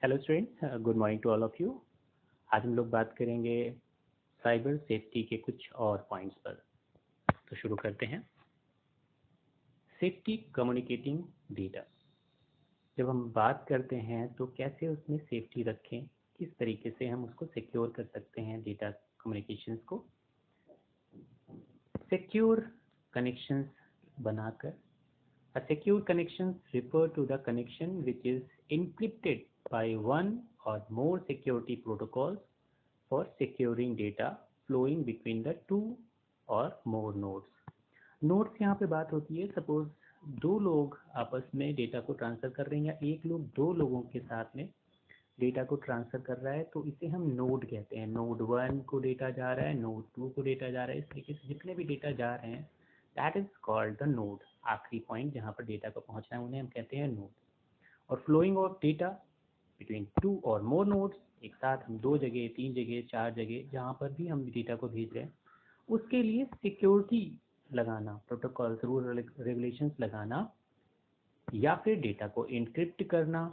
Hello students, good morning to all of you. आज हम लोग बात करेंगे साइबर सेफ्टी के कुछ और पॉइंट्स पर। तो शुरू करते हैं। Safety communicating data. जब हम बात करते हैं तो कैसे उसमें सेफ्टी रखें, किस तरीके से हम उसको सिक्योर कर सकते हैं डेटा कम्युनिकेशंस को। सिक्योर कनेक्शंस बनाकर। A secure connections refer to the connection which is encrypted by one or more security protocols for securing data flowing between the two or more nodes. Nodes यहाँ पे बात होती है, suppose दो लोग आपस में डेटा को ट्रांसफर कर रहे हैं या एक लोग दो लोगों के साथ में डेटा को ट्रांसफर कर रहा है, तो इसे हम नोड कहते हैं। नोड 1 को डेटा जा रहा है, नोड 2 को डेटा जा रहा है, इस तरीके से जितने भी डेटा जा रहे हैं that is called the node. आखिरी पॉइंट जहाँ पर डेटा को पहुँचना है उन्हें हम कहते हैं नोड। और flowing of data between two और मोर नोड्स, एक साथ हम दो जगह, तीन जगह, चार जगह जहाँ पर भी हम डेटा को भेज रहे हैं उसके लिए सिक्योरिटी लगाना, प्रोटोकॉल्स, रूल रेगुलेशंस लगाना, या फिर डेटा को इनक्रिप्ट करना,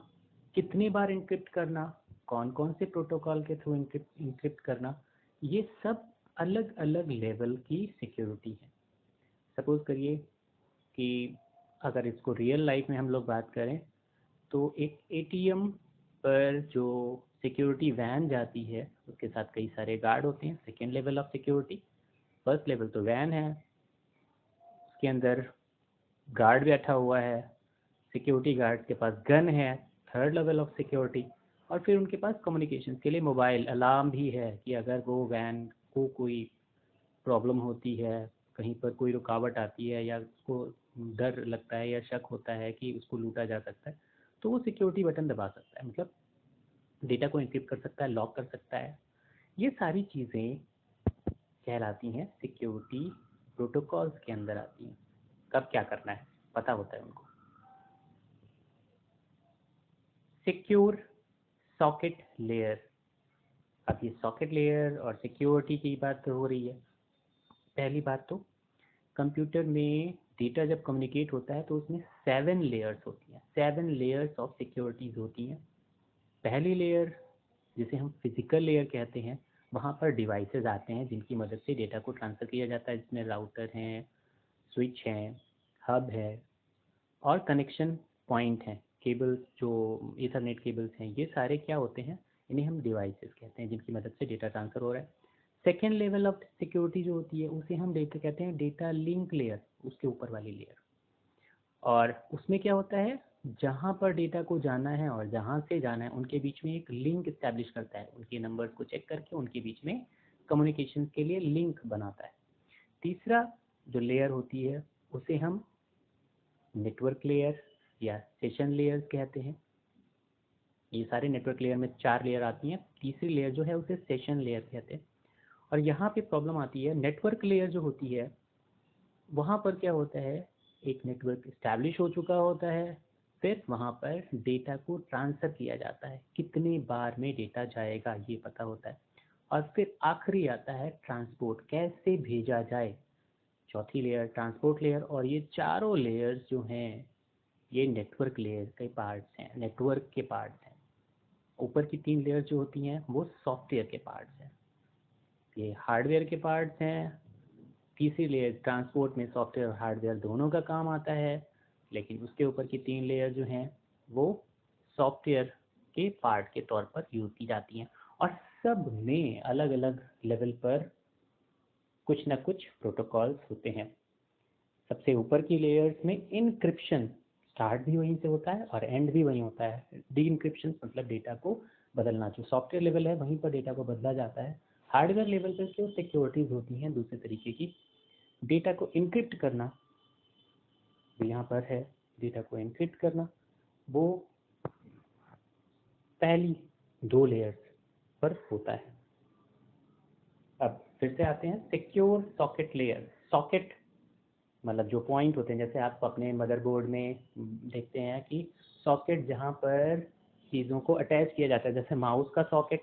कितने बार इनक्रिप्ट करना, कौन कौन से प्रोटोकॉल के थ्रू इनक्रिप्ट करना, ये सब अलग अलग लेवल की सिक्योरिटी है। सपोज करिए कि अगर इसको रियल लाइफ में हम लोग बात करें तो एक एटीएम पर जो सिक्योरिटी वैन जाती है उसके साथ कई सारे गार्ड होते हैं। Second level of security. First level तो वैन है, उसके अंदर गार्ड बैठा हुआ है, सिक्योरिटी गार्ड के पास गन है, थर्ड लेवल ऑफ सिक्योरिटी। और फिर उनके पास कम्युनिकेशन के लिए मोबाइल अलार्म भी है कि अगर वो वैन को कोई प्रॉब्लम होती है, कहीं पर कोई रुकावट आती है या उसको डर लगता है या शक होता है कि उसको लूटा जा सकता है, तो वो सिक्योरिटी बटन दबा सकता है, मतलब डेटा को एनक्रिप्ट कर सकता है, लॉक कर सकता है। ये सारी चीज़ें कहलाती हैं सिक्योरिटी प्रोटोकॉल्स के अंदर आती हैं। कब क्या करना है पता होता है उनको। Secure socket layer. अब ये सॉकेट लेयर और सिक्योरिटी की बात हो रही है। पहली बात तो कंप्यूटर में डेटा जब कम्युनिकेट होता है तो उसमें 7 लेयर्स होती हैं, 7 लेयर्स ऑफ सिक्योरिटीज होती हैं। पहली लेयर जिसे हम फिजिकल लेयर कहते हैं, वहाँ पर डिवाइसेस आते हैं जिनकी मदद से डेटा को ट्रांसफ़र किया जाता है, जिसमें राउटर हैं, स्विच हैं, हब है और कनेक्शन पॉइंट हैं। केबल्स जो ईथरनेट केबल्स हैं, ये सारे क्या होते हैं, इन्हें हम डिवाइसेस कहते हैं जिनकी मदद से डेटा ट्रांसफ़र हो रहा है। सेकेंड लेवल ऑफ सिक्योरिटी जो होती है उसे हम डेटा कहते हैं डेटा लिंक लेयर, उसके ऊपर वाली लेयर। और उसमें क्या होता है, जहाँ पर डेटा को जाना है और जहाँ से जाना है उनके बीच में एक लिंक इस्टेब्लिश करता है, उनके नंबर्स को चेक करके उनके बीच में कम्युनिकेशन के लिए लिंक बनाता है। तीसरा जो लेयर होती है उसे हम नेटवर्क लेयर या सेशन लेयर्स कहते हैं। ये सारे नेटवर्क लेयर में 4 लेयर आती हैं, तीसरी लेयर जो है उसे सेशन लेयर कहते हैं। और यहाँ पे प्रॉब्लम आती है, नेटवर्क लेयर जो होती है वहाँ पर क्या होता है, एक नेटवर्क इस्टेब्लिश हो चुका होता है, फिर वहाँ पर डेटा को ट्रांसफ़र किया जाता है, कितने बार में डेटा जाएगा ये पता होता है। और फिर आखिरी आता है ट्रांसपोर्ट, कैसे भेजा जाए, चौथी लेयर ट्रांसपोर्ट लेयर। और ये चारों लेयर्स जो हैं ये नेटवर्क लेयर के पार्ट्स हैं, नेटवर्क के पार्ट्स हैं। ऊपर की 3 लेयर जो होती हैं वो सॉफ्टवेयर के पार्ट्स हैं, ये हार्डवेयर के पार्ट्स हैं। तीसरी लेयर ट्रांसपोर्ट में सॉफ्टवेयर और हार्डवेयर दोनों का काम आता है, लेकिन उसके ऊपर की 3 लेयर जो हैं वो सॉफ्टवेयर के पार्ट के तौर पर यूज़ की जाती हैं। और सब में अलग अलग लेवल पर कुछ ना कुछ प्रोटोकॉल्स होते हैं। सबसे ऊपर की लेयर्स में इनक्रिप्शन स्टार्ट भी वहीं से होता है और एंड भी वहीं होता है। डी इनक्रिप्शन मतलब डेटा को बदलना, जो सॉफ्टवेयर लेवल है वहीं पर डेटा को बदला जाता है। हार्डवेयर लेवल पर जो सिक्योरिटीज़ होती हैं दूसरे तरीके की, डेटा को इनक्रिप्ट करना यहाँ पर है, डेटा को इनक्रिप्ट करना वो पहली 2 लेयर्स पर होता है। अब फिर से आते हैं सिक्योर सॉकेट लेयर। सॉकेट मतलब जो पॉइंट होते हैं, जैसे आप अपने मदरबोर्ड में देखते हैं कि सॉकेट जहाँ पर चीज़ों को अटैच किया जाता है, जैसे माउस का सॉकेट,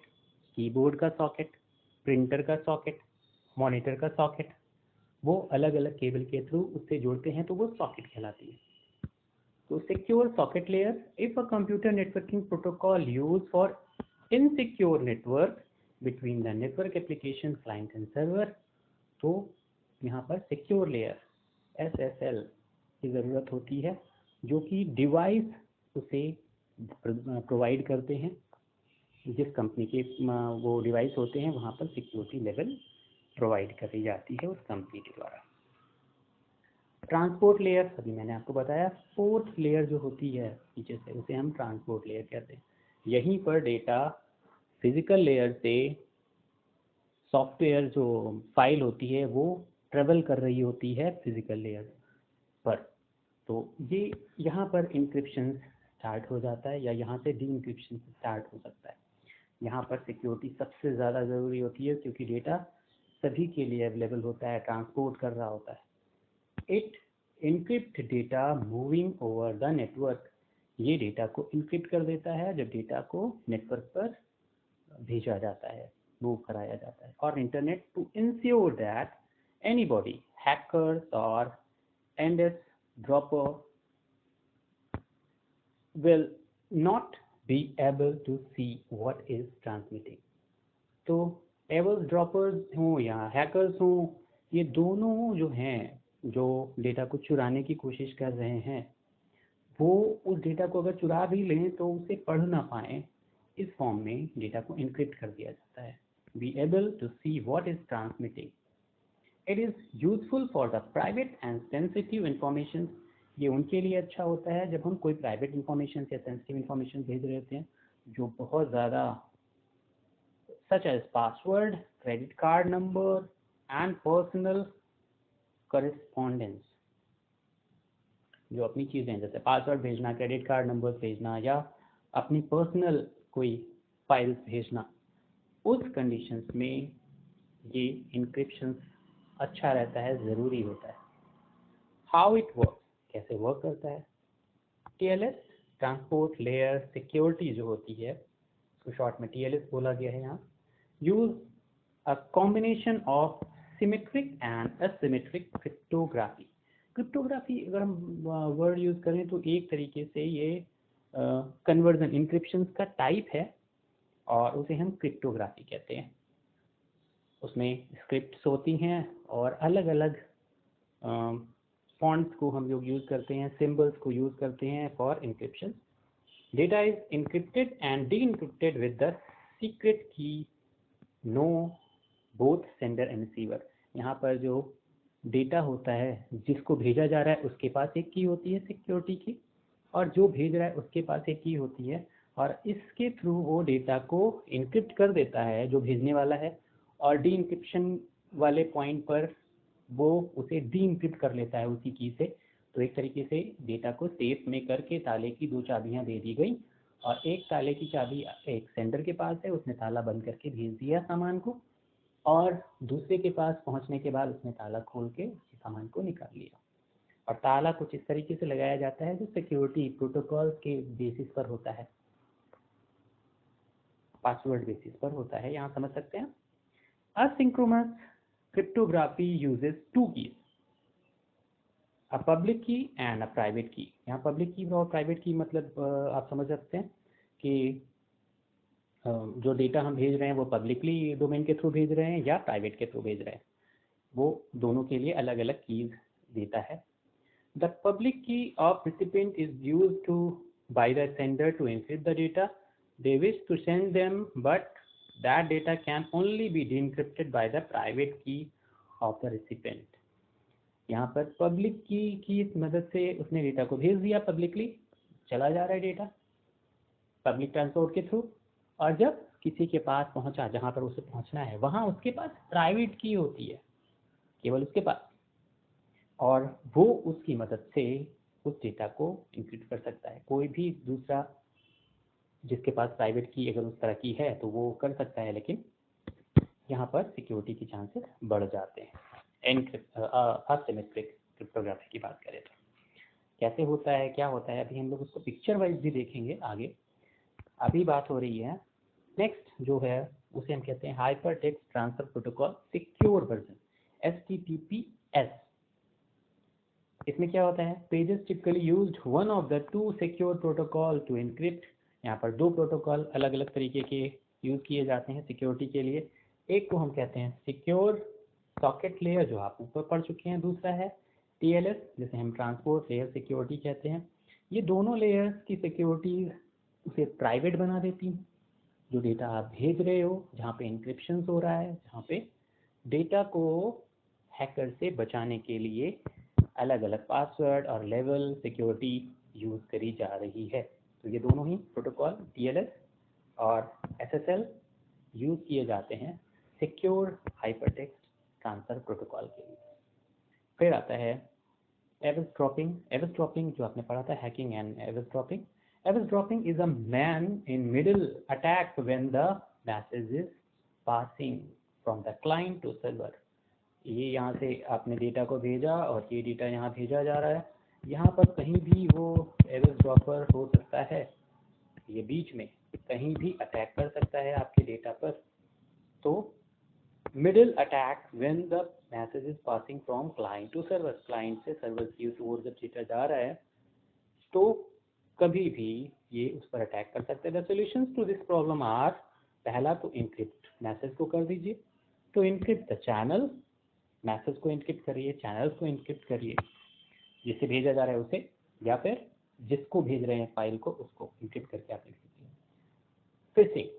कीबोर्ड का सॉकेट, प्रिंटर का सॉकेट, मॉनिटर का सॉकेट, वो अलग अलग केबल के थ्रू उससे जोड़ते हैं तो वो सॉकेट कहलाती है। तो secure socket layer, if a computer networking protocol use for insecure network between the network application client and server, तो यहाँ पर सिक्योर लेयर SSL की ज़रूरत होती है, जो कि डिवाइस उसे प्रोवाइड करते हैं। जिस कंपनी के वो डिवाइस होते हैं वहाँ पर सिक्योरिटी लेवल प्रोवाइड करी जाती है उस कंपनी के द्वारा। ट्रांसपोर्ट लेयर, अभी मैंने आपको बताया, फोर्थ लेयर जो होती है पीछे से, उसे हम ट्रांसपोर्ट लेयर कहते हैं। यहीं पर डेटा फिजिकल लेयर से सॉफ्टवेयर जो फाइल होती है वो ट्रेवल कर रही होती है फिजिकल लेयर पर। तो ये यहाँ पर इंक्रिप्शन स्टार्ट हो जाता है, या यहाँ से डी इंक्रिप्शन स्टार्ट हो सकता है। यहाँ पर सिक्योरिटी सबसे ज़्यादा ज़रूरी होती है, क्योंकि डेटा सभी के लिए अवेलेबल होता है, ट्रांसपोर्ट कर रहा होता है। It encrypt data moving over the network, ये डेटा को इनक्रिप्ट कर देता है जब डेटा को नेटवर्क पर भेजा जाता है, मूव कराया जाता है। और internet to ensure that anybody, hackers और endless dropper will not be able to see what is transmitting। तो एवल्स ड्रॉपर्स हों या हैकर्स हों, ये दोनों जो हैं जो डेटा को चुराने की कोशिश कर रहे हैं, वो उस डेटा को अगर चुरा भी लें तो उसे पढ़ ना पाएँ, इस फॉर्म में डेटा को इनक्रिप्ट कर दिया जाता है। Be able to see what is transmitting. It is useful for the private and sensitive information, ये उनके लिए अच्छा होता है जब हम कोई प्राइवेट इंफॉर्मेशन या सेंसिटिव इंफॉर्मेशन भेज रहे होते हैं जो बहुत ज़्यादा, such as password, credit card number and personal correspondence. जो अपनी चीज़ें हैं, जैसे पासवर्ड भेजना, क्रेडिट कार्ड नंबर भेजना, या अपनी पर्सनल कोई फाइल्स भेजना, उस कंडीशंस में ये इंक्रिप्शन अच्छा रहता है, ज़रूरी होता है। हाउ इट वर्क, कैसे वर्क करता है। TLS ट्रांसपोर्ट लेयर सिक्योरिटी जो होती है, उसको शॉर्ट में TLS बोला गया है यहाँ। Use a combination of symmetric and asymmetric cryptography. Cryptography अगर हम वर्ड यूज करें तो एक तरीके से ये कन्वर्जन इंक्रिप्शन का टाइप है, और उसे हम क्रिप्टोग्राफी कहते हैं। उसमें स्क्रिप्ट्स होती हैं और अलग अलग फॉन्ट्स को हम लोग यूज़ करते हैं, सिंबल्स को यूज़ करते हैं for encryption. Data is encrypted and decrypted with the secret key know both sender and receiver. यहाँ पर जो डेटा होता है जिसको भेजा जा रहा है उसके पास एक की होती है सिक्योरिटी की, और जो भेज रहा है उसके पास एक की होती है, और इसके थ्रू वो डेटा को इंक्रिप्ट कर देता है जो भेजने वाला है, और डी इंक्रिप्शन वाले पॉइंट पर वो उसे डी इंक्रिप्ट कर लेता है उसी की से। तो एक तरीके से डेटा को सेफ में करके ताले की दो चाबियां दे दी गई, और एक ताले की चाबी एक सेंडर के पास है, उसने ताला बंद करके भेज दिया सामान को, और दूसरे के पास पहुंचने के बाद उसने ताला खोल के उसी सामान को निकाल लिया। और ताला कुछ इस तरीके से लगाया जाता है जो सिक्योरिटी प्रोटोकॉल के बेसिस पर होता है, पासवर्ड बेसिस पर होता है, यहाँ समझ सकते हैं। Asynchronous cryptography uses two keys, a public key and a private key। यहाँ पब्लिक की और प्राइवेट की मतलब आप समझ सकते हैं कि जो डेटा हम भेज रहे हैं वो पब्लिकली डोमेन के थ्रू भेज रहे हैं या प्राइवेट के थ्रू भेज रहे हैं, वो दोनों के लिए अलग अलग कीज देता है। The public key of recipient is used to by the sender to encrypt the data they wish to send them, but that data can only be decrypted by the private key of the recipient। यहाँ पर public की मदद से उसने data को भेज दिया, publicly चला जा रहा है डेटा पब्लिक ट्रांसपोर्ट के थ्रू, और जब किसी के पास पहुंचा जहाँ पर उसे पहुंचना है वहाँ उसके पास प्राइवेट की होती है केवल उसके पास, और वो उसकी मदद से उस डेटा को इंक्रिप्ट कर सकता है। कोई भी दूसरा जिसके पास प्राइवेट की अगर उस तरह की है तो वो कर सकता है, लेकिन यहाँ पर सिक्योरिटी की चांसेस बढ़ जाते हैं। असिमेट्रिक क्रिप्टोग्राफी की बात करें तो कैसे होता है, क्या होता है, अभी हम लोग उसको पिक्चर वाइज भी देखेंगे आगे। अभी बात हो रही है नेक्स्ट जो है उसे हम कहते हैं hypertext transfer protocol secure version, HTTPS। इसमें क्या होता है, pages typically used one of the two secure protocol to encrypt. यहाँ पर दो प्रोटोकॉल अलग अलग तरीके के यूज़ किए जाते हैं सिक्योरिटी के लिए। एक को हम कहते हैं सिक्योर सॉकेट लेयर, जो आप ऊपर पढ़ चुके हैं। दूसरा है TLS, जिसे हम ट्रांसपोर्ट लेयर सिक्योरिटी कहते हैं। ये दोनों लेयर्स की सिक्योरिटी उसे प्राइवेट बना देती हैं। जो डेटा आप भेज रहे हो, जहाँ पे इंक्रिप्शन हो रहा है, जहाँ पे डेटा को हैकर से बचाने के लिए अलग अलग पासवर्ड और लेवल सिक्योरिटी यूज़ करी जा रही है। तो ये दोनों ही प्रोटोकॉल TLS और SSL यूज़ किए जाते हैं सिक्योर हाइपरटेक्स्ट ट्रांसफर प्रोटोकॉल के लिए। फिर आता है एविसड्रॉपिंग। एविसड्रॉपिंग जो आपने पढ़ा था, hacking and eavesdropping. Eavesdropping is a man in middle attack when the message is passing from the client to server. ये यहाँ से आपने डेटा को भेजा और ये डेटा यहाँ भेजा जा रहा है, यहाँ पर कहीं भी वो एविसड्रॉपर हो सकता है। ये बीच में कहीं भी अटैक कर सकता है आपके डेटा पर। तो middle attack when the message is passing from client to server, client से सर्वर की ओर जब डेटा जा रहा है तो कभी भी ये उस पर अटैक कर सकते हैं। The solutions to this problem are, पहला तो इनक्रिप्ट मैसेज को कर दीजिए। तो इनक्रिप्ट द चैनल, मैसेज को इनक्रिप्ट करिए, चैनल्स को इनक्रिप्ट करिए, जिससे भेजा जा रहा है उसे, या फिर जिसको भेज रहे हैं फाइल को उसको इनक्रिप्ट करके आप लिख दीजिए। फिशिंग,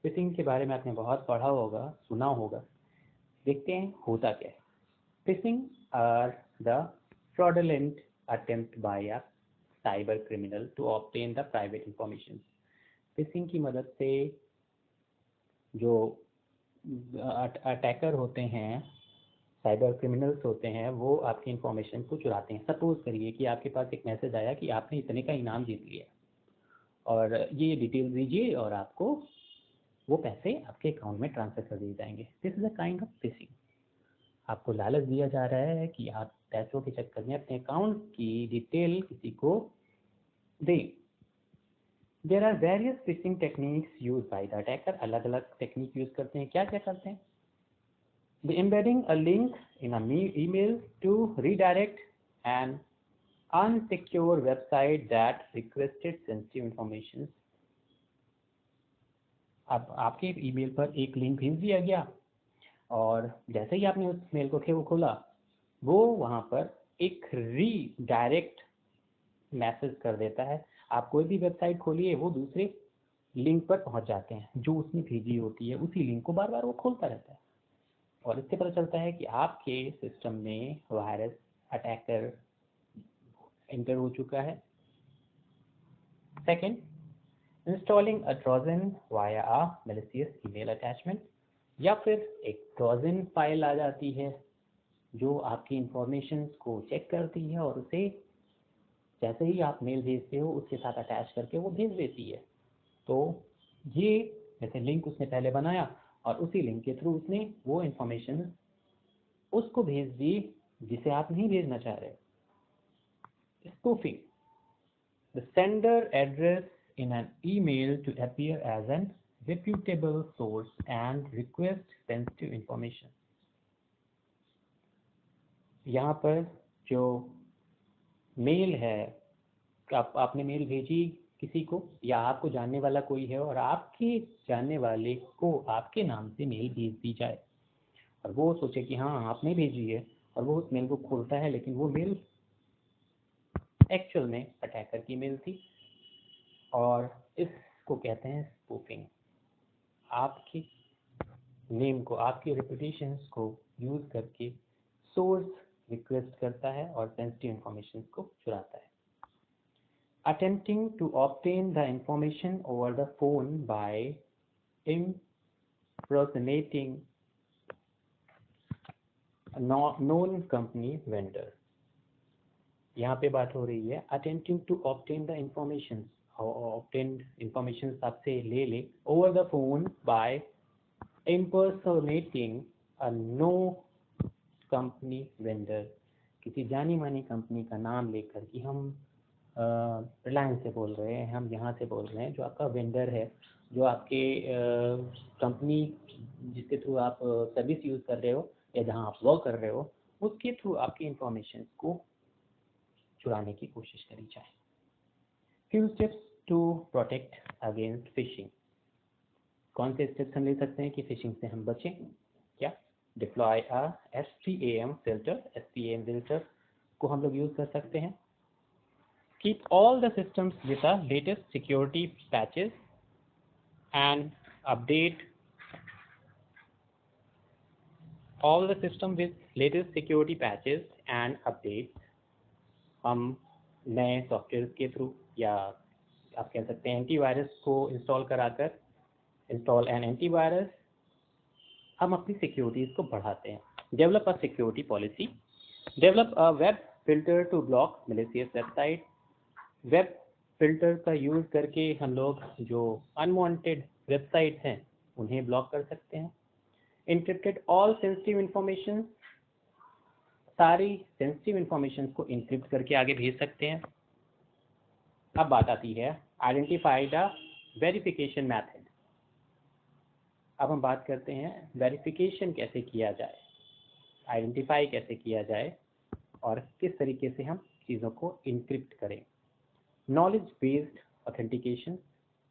फिशिंग के बारे में आपने बहुत पढ़ा होगा, सुना होगा। देखते हैं होता क्या है। Phishing are the fraudulent attempt by a cyber criminal to obtain the private information। Fishing की मदद से जो अटैकर होते हैं, साइबर क्रिमिनल्स होते हैं, वो आपकी इंफॉर्मेशन को चुराते हैं। सपोज करिए कि आपके पास एक मैसेज आया कि आपने इतने का इनाम जीत लिया और ये डिटेल दीजिए और आपको वो पैसे आपके अकाउंट में ट्रांसफर कर दिए जाएंगे। This is a kind of fishing. आपको लालच दिया जा रहा है कि आप पैसों के चक्कर में अपने अकाउंट की डिटेल किसी को दें। There are various phishing techniques use by the attacker. अलग अलग टेक्निक यूज करते हैं। क्या क्या करते हैं? The embedding a link in a email to redirect an unsecure website that requested sensitive information. अब आपके ईमेल पर एक लिंक भेज दिया गया और जैसे ही आपने उस मेल को खोला, वो वहाँ पर एक रीडायरेक्ट मैसेज कर देता है। आप कोई भी वेबसाइट खोलिए, वो दूसरे लिंक पर पहुँच जाते हैं जो उसने भेजी होती है। उसी लिंक को बार बार वो खोलता रहता है और इससे पता चलता है कि आपके सिस्टम में वायरस अटैकर एंटर हो चुका है। सेकेंड, इंस्टॉलिंग अ ट्रोजन वाया अ मैलिशियस ईमेल अटैचमेंट। या फिर एक ट्रोजन फाइल आ जाती है जो आपकी इंफॉर्मेशन को चेक करती है और उसे जैसे ही आप मेल भेजते हो उसके साथ अटैच करके वो भेज देती है। तो ये जैसे लिंक उसने पहले बनाया और उसी लिंक के थ्रू उसने वो इंफॉर्मेशन उसको भेज दी जिसे आप नहीं भेजना चाह रहे। Spoofing, the sender address in an email to appear as an reputable source and request sensitive information। यहाँ पर जो मेल है, आपने मेल भेजी किसी को या आपको जानने वाला कोई है और आपके जानने वाले को आपके नाम से मेल भेज दी जाए और वो सोचे कि हाँ आपने भेजी है और वो उस मेल को खोलता है, लेकिन वो मेल एक्चुअल में अटैकर की मेल थी और इसको कहते हैं स्पूफिंग। आपकी नेम को, आपकी रेपुटेशन को यूज करके सोर्स रिक्वेस्ट करता है और सेंसिटिव इंफॉर्मेशन को चुराता है। Attempting to obtain the information over the phone by impersonating a known company vendor। यहाँ पे बात हो रही है attempting to obtain the information, obtained information आपसे ले over the phone by impersonating a known company vendor। किसी जानी मानी कंपनी का नाम लेकर कि हम रिलायंस से बोल रहे हैं, हम यहाँ से बोल रहे हैं, जो आपका वेंडर है, जो आपके कंपनी जिसके थ्रू आप सर्विस यूज़ कर रहे हो या जहाँ आप वर्क कर रहे हो उसके थ्रू आपकी इंफॉर्मेशन को चुराने की कोशिश करी जाए। Few steps to protect against phishing. कौन से स्टेप्स हम ले सकते हैं कि फिशिंग से हम बचें? क्या? डिप्लॉय अ SCAM फिल्टर। SCAM फिल्टर को हम लोग यूज़ कर सकते हैं। Keep all the systems with the latest security patches and update all the system with latest security patches and updates। हम नए सॉफ्टवेयर के थ्रू या आप कह सकते हैं एंटीवायरस को इंस्टॉल कराकर, इंस्टॉल एन एंटीवायरस, हम अपनी सिक्योरिटीज़ को बढ़ाते हैं। Develop a security policy. Develop a web filter to block malicious website. Web filter का यूज़ करके हम लोग जो अनवांटेड वेबसाइट हैं उन्हें ब्लॉक कर सकते हैं। Encrypted all sensitive information। सारी सेंसिटिव इंफॉर्मेशन को इंक्रिप्ट करके आगे भेज सकते हैं। अब बात आती है आइडेंटिफाई द वेरिफिकेशन मेथड। अब हम बात करते हैं वेरिफिकेशन कैसे किया जाए, आइडेंटिफाई कैसे किया जाए और किस तरीके से हम चीज़ों को इंक्रिप्ट करें। नॉलेज बेस्ड ऑथेंटिकेशन,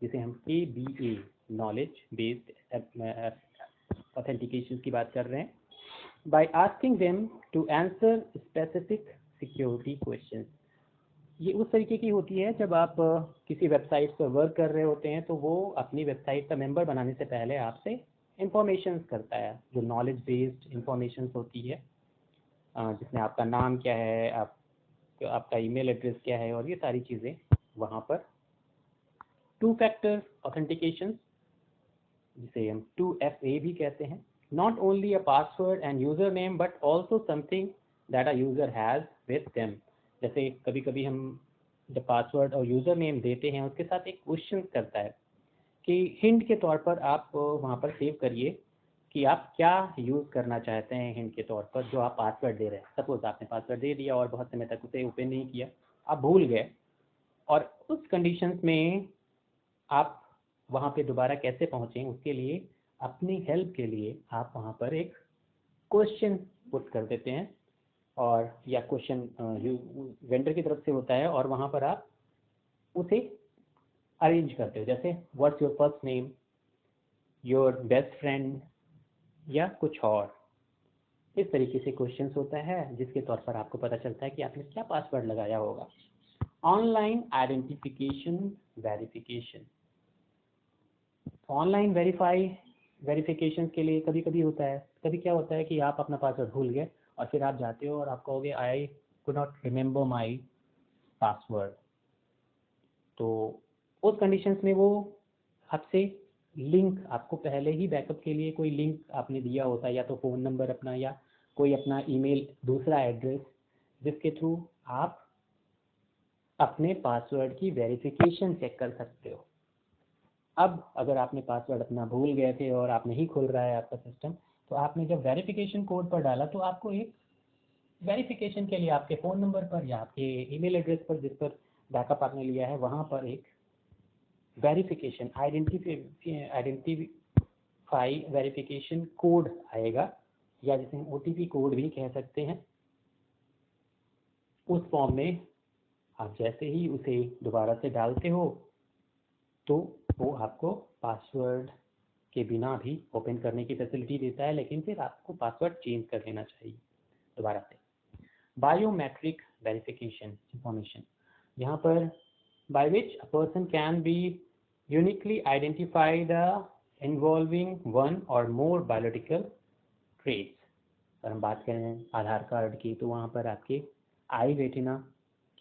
जिसे हम KBA नॉलेज बेस्ड ऑथेंटिकेशन की बात कर रहे हैं। by asking them to answer specific security questions। ये उस तरीके की होती है जब आप किसी वेबसाइट पर वर्क कर रहे होते हैं तो वो अपनी वेबसाइट का मेंबर बनाने से पहले आपसे इंफॉर्मेशन करता है, जो नॉलेज बेस्ड इंफॉर्मेशन होती है, जिसमें आपका नाम क्या है, आपका ईमेल एड्रेस क्या है और ये सारी चीज़ें वहाँ पर। 2 फैक्टर ऑथेंटिकेशन, जिसे हम 2FA भी कहते हैं। Not only a password and username but also something that a user has with them। जैसे कभी कभी हम जब पासवर्ड और यूज़र नेम देते हैं उसके साथ एक क्वेश्चन करता है कि हिंट के तौर पर आप वहाँ पर सेव करिए कि आप क्या यूज़ करना चाहते हैं हिंट के तौर पर जो आप पासवर्ड दे रहे हैं। सपोज आपने पासवर्ड दे दिया और बहुत समय तक उसे ओपन नहीं किया, आप भूल गए, और उस कंडीशंस में आप वहाँ पे दोबारा कैसे पहुँचें उसके लिए अपनी हेल्प के लिए आप वहाँ पर एक क्वेश्चन पुट कर देते हैं, और या क्वेश्चन वेंडर की तरफ से होता है और वहाँ पर आप उसे अरेंज करते हो, जैसे what's your first name, your best friend या कुछ और। इस तरीके से क्वेश्चन होता है जिसके तौर पर आपको पता चलता है कि आपने क्या पासवर्ड लगाया होगा। Online identification verification. Online verification के लिए कभी कभी होता है, कभी क्या होता है कि आप अपना पासवर्ड भूल गए और फिर आप जाते हो और आप कहोगे I could not remember my password. तो उस कंडीशंस में वो आपसे लिंक, आपको पहले ही बैकअप के लिए कोई लिंक आपने दिया होता है, या तो फ़ोन नंबर अपना या कोई अपना ईमेल दूसरा एड्रेस, जिसके थ्रू आप अपने पासवर्ड की वेरिफिकेशन चेक कर सकते हो। अब अगर आपने पासवर्ड अपना भूल गए थे और आप नहीं खुल रहा है आपका सिस्टम, तो आपने जब वेरिफिकेशन कोड पर डाला तो आपको एक वेरिफिकेशन के लिए आपके फ़ोन नंबर पर या आपके ईमेल एड्रेस पर जिस पर बैकअप आपने लिया है वहाँ पर एक वेरिफिकेशन आइडेंटिफाई वेरिफिकेशन कोड आएगा, या जिसे हम OTP कोड भी कह सकते हैं। उस फॉर्म में आप जैसे ही उसे दोबारा से डालते हो तो वो आपको पासवर्ड के बिना भी ओपन करने की फैसिलिटी देता है, लेकिन फिर आपको पासवर्ड चेंज कर लेना चाहिए दोबारा से। बायोमेट्रिक वेरिफिकेशन इंफॉर्मेशन, यहाँ पर by which a person can be uniquely identified involving one or more biological traits। अगर हम बात करें आधार कार्ड की तो वहाँ पर आपके आई रेटिना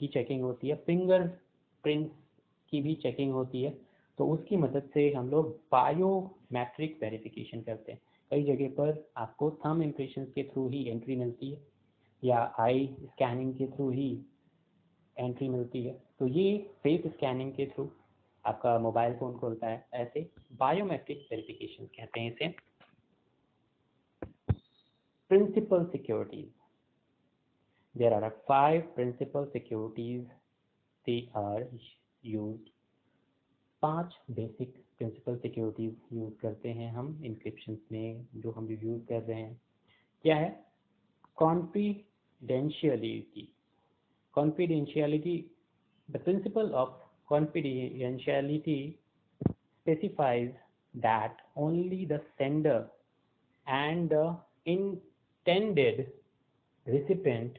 की चेकिंग होती है, फिंगर प्रिंट्स की भी चेकिंग होती है, तो उसकी मदद से हम लोग बायोमेट्रिक वेरिफिकेशन करते हैं। कई जगह पर आपको थंब इम्प्रेशन के थ्रू ही एंट्री मिलती है या आई स्कैनिंग के थ्रू ही एंट्री मिलती है, तो ये फेस स्कैनिंग के थ्रू आपका मोबाइल फ़ोन खुलता है। ऐसे बायोमेट्रिक वेरिफिकेशन कहते हैं इसे। Principal securities, there are 5 principal securities they are used. 5 basic principal securities use करते हैं हम इंक्रिप्शन में, जो हम यूज़ कर रहे हैं। क्या है? Confidentiality, confidentiality, the principle of confidentiality specifies that only the sender and the intended recipient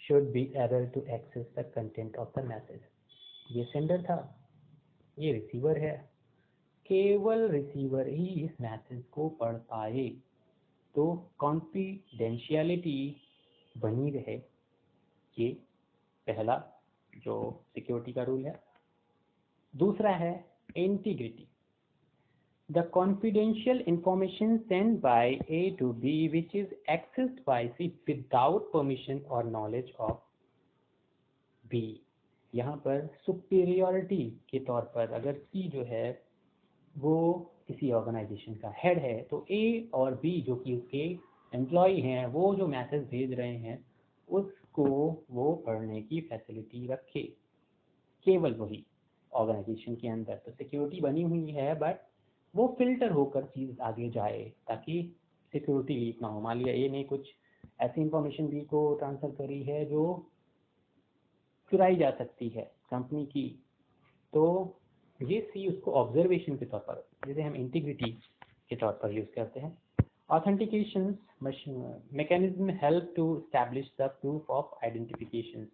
should be able to access the content of the message. ये सेंडर था, ये रिसीवर है, केवल रिसीवर ही इस मैसेज को पढ़ पाए, तो कॉन्फिडेंशियलिटी बनी रहे। ये पहला जो सिक्योरिटी का रूल है। दूसरा है integrity. The confidential information sent by A to B which is accessed by C without permission or knowledge of B। यहाँ पर सुपीरियरिटी के तौर पर अगर C जो है वो किसी ऑर्गेनाइजेशन का हेड है, तो A और B जो कि उसके एम्प्लॉय हैं, वो जो मैसेज भेज रहे हैं उसको वो पढ़ने की फैसिलिटी रखे, केवल वही ऑर्गेनाइजेशन के अंदर। तो सिक्योरिटी बनी हुई है, बट वो फिल्टर होकर चीज़ आगे जाए ताकि सिक्योरिटी लीक ना हो। मान लिया ए ने कुछ ऐसी इंफॉर्मेशन बी को ट्रांसफ़र करी है जो चुराई जा सकती है कंपनी की, तो ये सी उसको ऑब्जर्वेशन के तौर पर, जिसे हम इंटीग्रिटी के तौर पर यूज़ करते हैं। Authentication mechanism help to establish the proof of identification.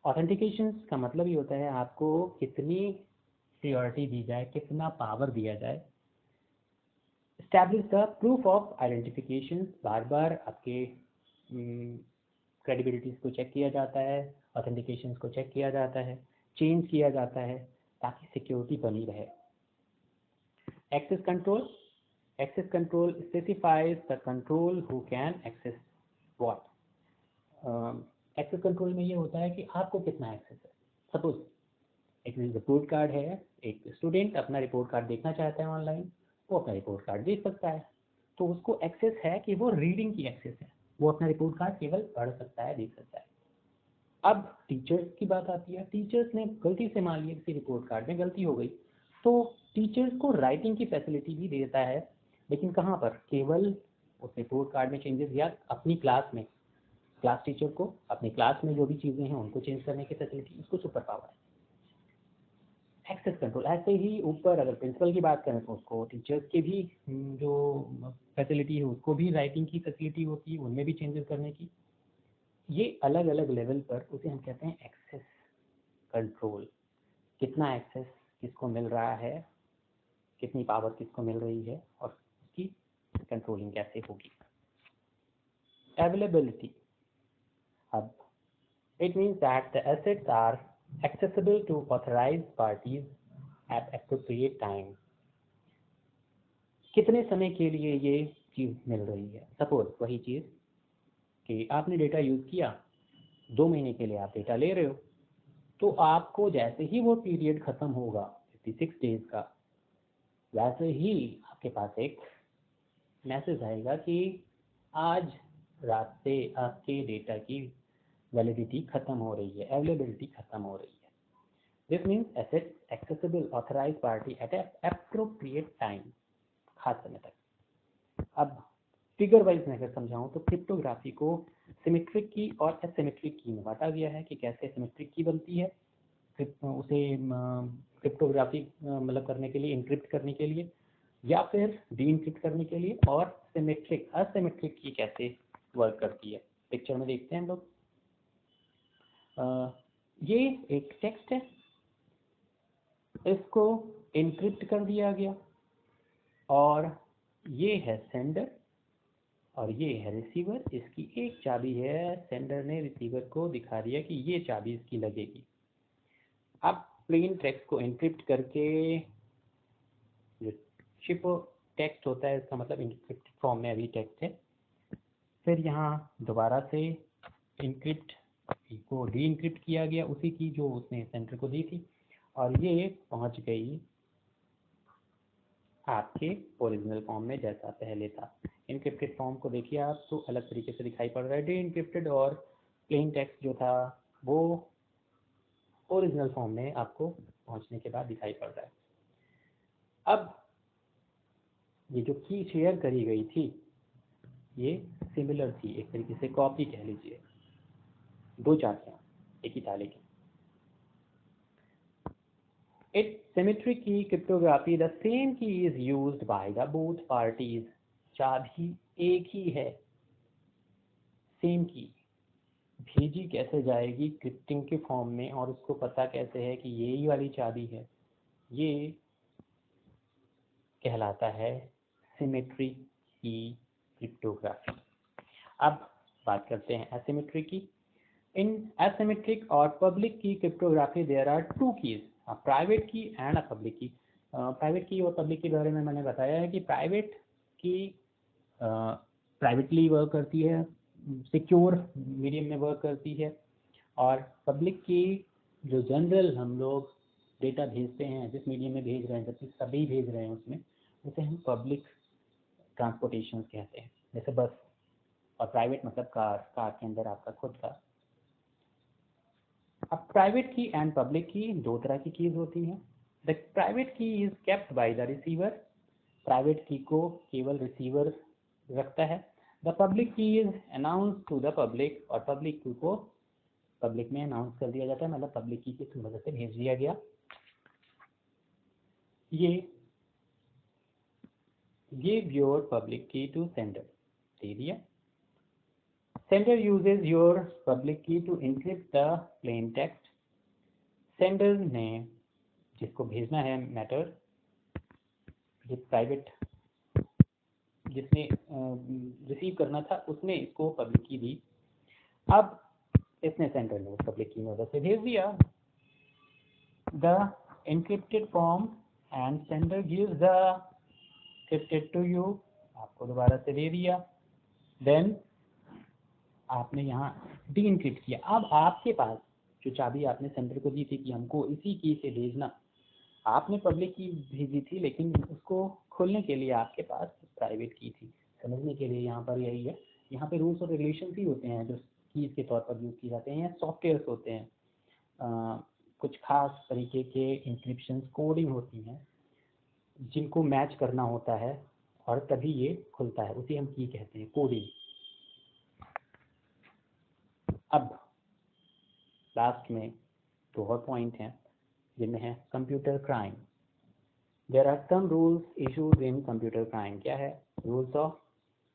Authentication का मतलब ये होता है आपको कितनी सिक्योरिटी दी जाए, कितना पावर दिया जाए। Establish the proof of identification, बार बार आपके क्रेडिबिलिटीज़ को चेक किया जाता है, ऑथेंटिकेशन को चेक किया जाता है, चेंज किया जाता है ताकि सिक्योरिटी बनी रहे। Access control. Access control specifies the control who can access what. Access control में ये होता है कि आपको कितना एक्सेस है। सपोज एक रिपोर्ट कार्ड है, एक स्टूडेंट अपना रिपोर्ट कार्ड देखना चाहता है ऑनलाइन, वो अपना रिपोर्ट कार्ड देख सकता है, तो उसको एक्सेस है कि वो रीडिंग की एक्सेस है, वो अपना रिपोर्ट कार्ड केवल पढ़ सकता है, देख सकता है। अब टीचर्स की बात आती है, टीचर्स ने गलती से मान लिया किसी रिपोर्ट कार्ड में गलती हो गई, तो टीचर्स को राइटिंग की फैसिलिटी भी देता है, लेकिन कहाँ पर? केवल उस रिपोर्ट कार्ड में चेंजेस या अपनी क्लास में, क्लास टीचर को अपनी क्लास में जो भी चीज़ें हैं उनको चेंज करने की फैसिलिटी, उसको सुपर पावर है एक्सेस कंट्रोल। ऐसे ही ऊपर अगर प्रिंसिपल की बात करें तो उसको टीचर्स के भी जो फैसिलिटी है उसको भी राइटिंग की फैसिलिटी होती है, उनमें भी चेंजेस करने की। ये अलग अलग लेवल पर उसे हम कहते हैं एक्सेस कंट्रोल। कितना एक्सेस किसको मिल रहा है, कितनी पावर किसको मिल रही है और उसकी कंट्रोलिंग कैसे होगी। अवेलेबिलिटी। अब it means that the assets are accessible to authorized parties at appropriate time। कितने समय के लिए ये चीज़ मिल रही है। सपोज वही चीज़ कि आपने डेटा यूज़ किया, 2 महीने के लिए आप डेटा ले रहे हो, तो आपको जैसे ही वो पीरियड ख़त्म होगा 56 डेज़ का, वैसे ही आपके पास एक मैसेज आएगा कि आज रात से आपके डेटा की वैलिडिटी ख़त्म हो रही है, अवेलेबिलिटी ख़त्म हो रही है। This means asset accessible authorize party at appropriate time, खास समय तक। अब फिगर वाइज मैं अगर समझाऊँ तो क्रिप्टोग्राफी को सिमेट्रिक की और एसिमेट्रिक की में बांटा गया है कि कैसे सिमेट्रिक की बनती है, उसे क्रिप्टोग्राफी मतलब करने के लिए, इंक्रिप्ट करने के लिए या फिर डी इंक्रिप्ट करने के लिए, और सिमेट्रिक असिमेट्रिक की कैसे वर्क करती है। पिक्चर में देखते हैं हम लोग। ये एक टेक्स्ट है, इसको इनक्रिप्ट कर दिया गया, और ये है सेंडर और ये है रिसीवर। इसकी एक चाबी है, सेंडर ने रिसीवर को दिखा दिया कि ये चाबी इसकी लगेगी। अब प्लेन टेक्स्ट को इनक्रिप्ट करके, जो शिपो टेक्स्ट होता है इसका मतलब इनक्रिप्ट फॉर्म में अभी टेक्स्ट है, फिर यहाँ दोबारा से इनक्रिप्ट को डी इंक्रिप्ट किया गया उसी की जो उसने सेंडर को दी थी, और ये पहुँच गई आपके ओरिजिनल फॉर्म में जैसा पहले था। इनक्रिप्टेड फॉर्म को देखिए आप तो अलग तरीके से दिखाई पड़ रहा है, डी इनक्रिप्टेड और प्लेन टेक्स्ट जो था वो ओरिजिनल फॉर्म में आपको पहुंचने के बाद दिखाई पड़ रहा है। अब ये जो की शेयर करी गई थी ये सिमिलर थी, एक तरीके से कॉपी कह लीजिए। दो चाबियाँ एक ही ताले की। Its symmetric key cryptography, the same key is used by the both parties. चाबी एक ही है, सेम की, भेजी कैसे जाएगी क्रिप्टिंग के फॉर्म में और उसको पता कैसे है कि यही वाली चाबी है, ये कहलाता है सिमेट्रिक की क्रिप्टोग्राफी। अब बात करते हैं एसिमेट्रिक की। इन एसिमेट्रिक और public key cryptography there are two keys, private key and a public key. Private key और पब्लिक के बारे में मैंने बताया है कि प्राइवेट की प्राइवेटली वर्क करती है, सिक्योर मीडियम में वर्क करती है, और पब्लिक की जो जनरल हम लोग डेटा भेजते हैं, जिस मीडियम में भेज रहे हैं, जबकि सभी भेज रहे हैं उसमें, उसे हम पब्लिक ट्रांसपोर्टेशन कहते हैं, जैसे बस। और प्राइवेट मतलब कार के अंदर आपका खुद का। अब प्राइवेट की एंड पब्लिक की दो तरह की कीज होती हैं। The private key is kept by the receiver, private key को केवल रिसीवर रखता है। The public key is announce to the public, और पब्लिक की को पब्लिक में अनाउंस कर दिया जाता है, मतलब पब्लिक की मदद से भेज दिया गया। ये गिव योर पब्लिक की टू सेंडर, दे दिया। Sender uses your public key to encrypt the plain text. Sender ने जिसको भेजना है मैटर, जो प्राइवेट जिसने रिसीव करना था, उसने इसको पब्लिक की दी। अब इसने सेंडर ने पब्लिक की मदद से भेज दिया the encrypted form and sender gives the encrypted to you, आपको दोबारा से दे दिया। देन आपने यहाँ डी इनक्रिप्ट किया। अब आपके पास जो चाबी आपने सेंडर को दी थी कि हमको इसी की से भेजना, आपने पब्लिक की भेजी थी, लेकिन उसको खोलने के लिए आपके पास प्राइवेट की थी। समझने के लिए यहाँ पर यही है, यहाँ पे रूल्स और रेगुलेशन ही होते हैं जो कीज के तौर पर यूज़ किए जाते हैं, या सॉफ्टवेयर्स होते हैं, कुछ खास तरीके के इंक्रिप्शन कोडिंग होती हैं जिनको मैच करना होता है और तभी ये खुलता है, उसे हम की कहते हैं, कोडिंग। अब लास्ट में दो और पॉइंट हैं जिनमें है computer crime. There are some rules issues in computer crime. क्या है? Rules of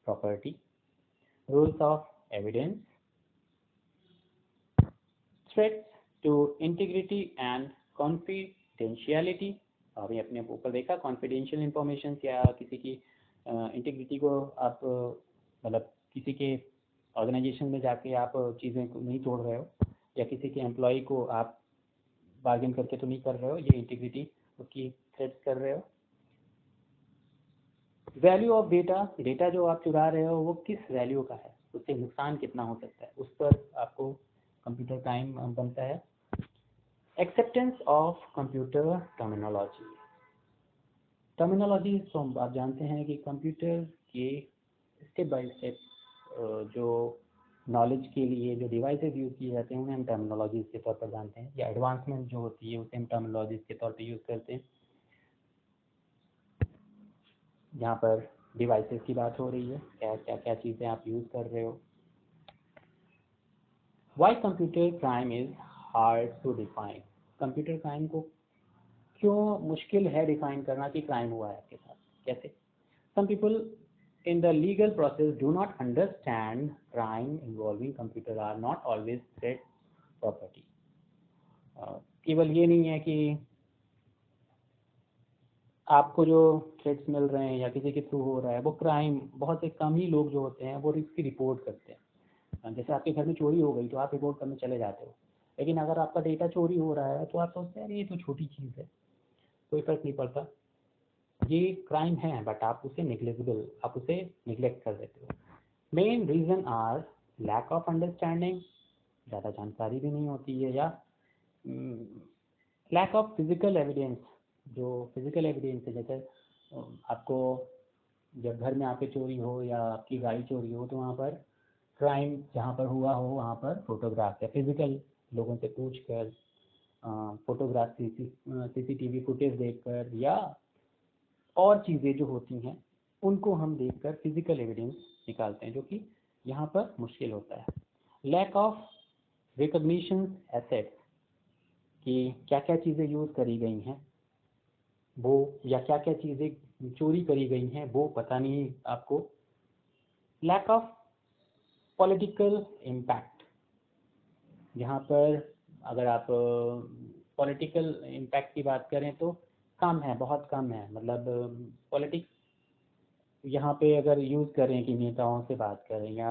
property, rules of evidence, threats to integrity and confidentiality. अभी अपने ऊपर देखा, कॉन्फिडेंशियल इंफॉर्मेशन या किसी की इंटीग्रिटी को आप मतलब किसी के ऑर्गेनाइजेशन में जाके आप चीज़ें नहीं तोड़ रहे हो, या किसी के एम्प्लॉय को आप बार्गेन करके तो नहीं कर रहे हो, ये इंटीग्रिटी उसकी थ्रेट्स कर रहे हो। वैल्यू ऑफ डेटा, डेटा जो आप चुरा रहे हो वो किस वैल्यू का है, उससे नुकसान कितना हो सकता है, उस पर आपको कंप्यूटर क्राइम बनता है। Acceptance of computer terminology. Terminology तो आप जानते हैं कि कंप्यूटर के स्टेप बाय स्टेप जो नॉलेज के लिए जो डिवाइसेस यूज़ किए जाते हैं उन्हें हम टर्मिनोलॉजीज के तौर पर जानते हैं, या एडवांसमेंट जो होती है उसे हम टर्मिनोलॉजीज के तौर पर यूज़ करते हैं। यहाँ पर डिवाइसेस की बात हो रही है, क्या चीज़ें आप यूज़ कर रहे हो। Why computer crime is hard to define. Computer crime को क्यों मुश्किल है डिफाइन करना कि क्राइम हुआ है आपके साथ, कैसे? Some people in the legal process do not understand crime involving computer are not always threat property. केवल ये नहीं है कि आपको जो थ्रेट्स मिल रहे हैं या किसी के थ्रू हो रहा है वो क्राइम, बहुत से कम ही लोग जो होते हैं वो इसकी रिपोर्ट करते हैं। जैसे आपके घर में चोरी हो गई तो आप रिपोर्ट करने चले जाते हो, लेकिन अगर आपका डेटा चोरी हो रहा है तो आप सोचते हैं ये तो छोटी चीज़ है, कोई फर्क नहीं पड़ता। ये क्राइम है बट आप उसे नेग्लेक्टेबल, आप उसे निगलेक्ट कर देते हो। Main reason are lack of understanding, ज़्यादा जानकारी भी नहीं होती है, या लैक ऑफ फिजिकल एविडेंस। जो फिजिकल एविडेंस है, जैसे आपको जब घर में आपके चोरी हो या आपकी गाड़ी चोरी हो तो वहाँ पर क्राइम जहाँ पर हुआ हो वहाँ पर फोटोग्राफ या फिजिकल लोगों से पूछ कर, फोटोग्राफ CCTV फुटेज देखकर, या और चीज़ें जो होती हैं उनको हम देखकर फिजिकल एविडेंस निकालते हैं, जो कि यहाँ पर मुश्किल होता है। लैक ऑफ रिकॉग्निशन एसेट्स कि क्या क्या चीज़ें यूज़ करी गई हैं वो, या क्या क्या चीज़ें चोरी करी गई हैं वो पता नहीं आपको। लैक ऑफ पॉलिटिकल इम्पैक्ट, यहाँ पर अगर आप पॉलिटिकल इम्पैक्ट की बात करें तो कम है, बहुत कम है। मतलब पॉलिटिक्स यहाँ पे अगर यूज़ करें कि नेताओं से बात करें या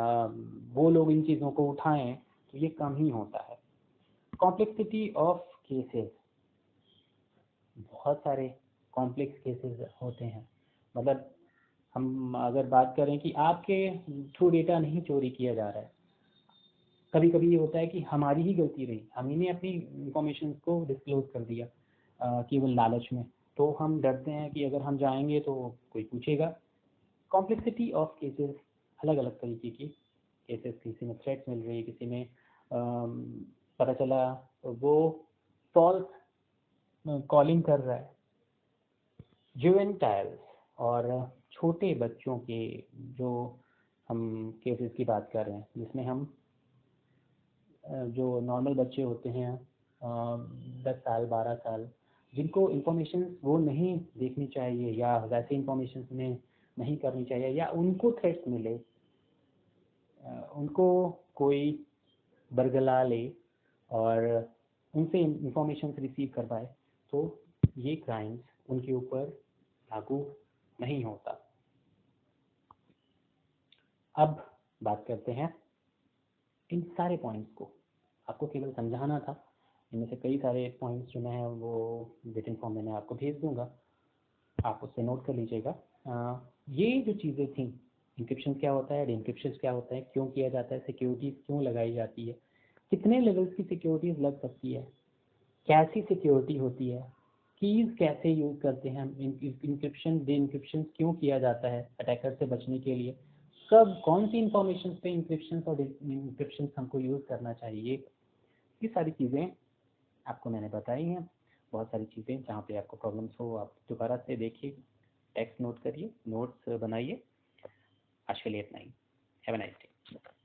वो लोग इन चीज़ों को उठाएं तो ये कम ही होता है। कॉम्प्लेक्सिटी ऑफ केसेस, बहुत सारे कॉम्प्लेक्स केसेस होते हैं। मतलब हम अगर बात करें कि आपके थ्रू डेटा नहीं चोरी किया जा रहा है, कभी कभी ये होता है कि हमारी ही गलती रही, हम ही ने अपनी इंफॉर्मेशन को डिस्क्लोज कर दिया केवल लालच में, तो हम डरते हैं कि अगर हम जाएंगे तो कोई पूछेगा। कॉम्प्लेक्सिटी ऑफ केसेस, अलग अलग तरीके की केसेस, किसी में थ्रेट्स मिल रही है, किसी में पता चला वो फॉल्स कॉलिंग कर रहा है। जुवेंटाइल्स और छोटे बच्चों के जो हम केसेस की बात कर रहे हैं, जिसमें हम जो नॉर्मल बच्चे होते हैं 10 साल 12 साल, जिनको इंफॉर्मेशन वो नहीं देखनी चाहिए या वैसे इंफॉर्मेशन उन्हें नहीं करनी चाहिए, या उनको थ्रेट्स मिले, उनको कोई बरगला ले और उनसे इंफॉर्मेशन रिसीव करवाए, तो ये क्राइम्स उनके ऊपर लागू नहीं होता। अब बात करते हैं इन सारे पॉइंट्स को, आपको केवल समझाना था। इनमें से कई सारे पॉइंट्स जो मैं वो रिटन फॉर्म में मैं आपको भेज दूंगा, आप उससे नोट कर लीजिएगा। ये जो चीज़ें थी, इंक्रिप्शन क्या होता है, डिक्रिप्शन क्या होता है, क्यों किया जाता है, सिक्योरिटीज़ क्यों लगाई जाती है, कितने लेवल्स की सिक्योरिटीज़ लग सकती है, कैसी सिक्योरिटी होती है, कीज़ कैसे यूज़ करते हैं हम, इंक्रिप्शन डिक्रिप्शन क्यों किया जाता है अटैकर से बचने के लिए, कब कौन सी इंफॉर्मेशन पे इंक्रिप्शन और डिक्रिप्शन हमको यूज़ करना चाहिए, ये सारी चीज़ें आपको मैंने बताई हैं। बहुत सारी चीज़ें जहाँ पे आपको प्रॉब्लम्स हो आप दोबारा से देखिए, टेक्स्ट नोट करिए, नोट्स बनाइए। आज के लिए इतना ही। Have a nice day.